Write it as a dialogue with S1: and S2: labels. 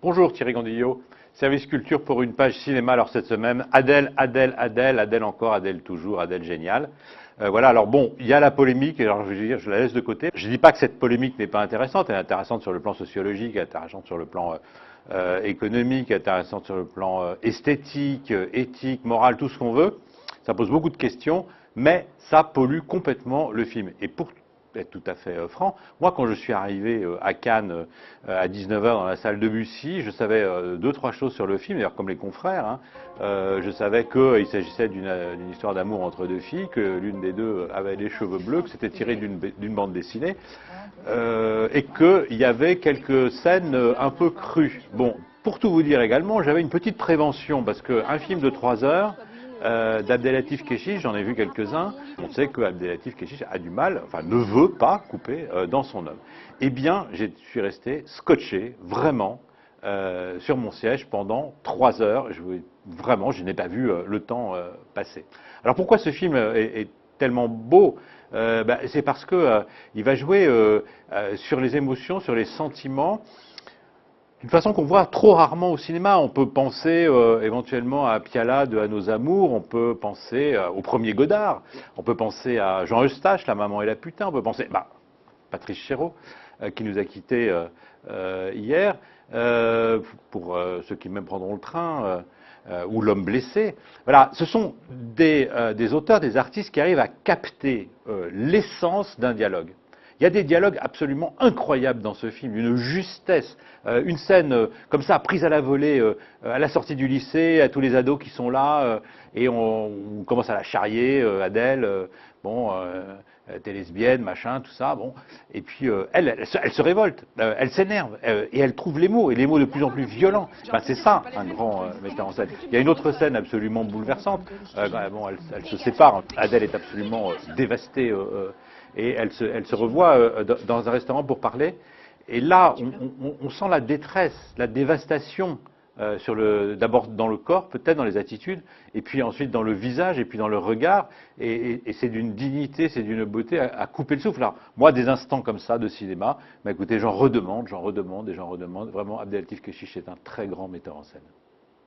S1: Bonjour Thierry Gandillot, service culture pour une page cinéma. Alors cette semaine, Adèle encore, Adèle toujours, Adèle géniale. Voilà, alors bon, il y a la polémique, alors je veux dire, je la laisse de côté. Je ne dis pas que cette polémique n'est pas intéressante, elle est intéressante sur le plan sociologique, elle est intéressante sur le plan économique, elle est intéressante sur le plan esthétique, éthique, moral, tout ce qu'on veut. Ça pose beaucoup de questions, mais ça pollue complètement le film. Et pour être tout à fait franc, moi quand je suis arrivé à Cannes à 19h dans la salle de Bussy, je savais deux, trois choses sur le film, d'ailleurs comme les confrères. Hein. Je savais qu'il s'agissait d'une histoire d'amour entre deux filles, que l'une des deux avait les cheveux bleus, que c'était tiré d'une bande dessinée, et qu'il y avait quelques scènes un peu crues. Bon, pour tout vous dire également, j'avais une petite prévention, parce qu'un film de 3 heures, d'Abdelatif Kechiche, j'en ai vu quelques-uns. On sait que Abdelatif Kechiche a du mal, enfin ne veut pas couper dans son œuvre. Eh bien, je suis resté scotché, vraiment, sur mon siège pendant 3 heures. Vraiment, je n'ai pas vu le temps passer. Alors pourquoi ce film est tellement beau? C'est parce que il va jouer sur les émotions, sur les sentiments, d'une façon qu'on voit trop rarement au cinéma. On peut penser éventuellement à Piala de À nos amours, on peut penser au premier Godard, on peut penser à Jean Eustache, La maman et la putain, on peut penser Patrice Chéreau, qui nous a quittés hier, pour ceux qui même prendront le train, ou L'homme blessé. Voilà, ce sont des auteurs, des artistes qui arrivent à capter l'essence d'un dialogue. Il y a des dialogues absolument incroyables dans ce film, une justesse, une scène comme ça, prise à la volée, à la sortie du lycée, à tous les ados qui sont là, et on commence à la charrier, Adèle, t'es lesbienne, machin, tout ça, bon. Et puis elle se révolte, elle s'énerve, et elle trouve les mots, et les mots de plus en plus violents. C'est ça, un grand metteur en scène. Il y a une autre scène absolument bouleversante, elle se sépare, Adèle est absolument dévastée, et elle se revoit dans un restaurant pour parler. Et là, on sent la détresse, la dévastation, d'abord dans le corps, peut-être dans les attitudes, et puis ensuite dans le visage, et puis dans le regard. Et c'est d'une dignité, c'est d'une beauté à couper le souffle. Alors, moi, des instants comme ça de cinéma, écoutez, j'en redemande, et j'en redemande. Vraiment, Abdelatif Kechiche est un très grand metteur en scène.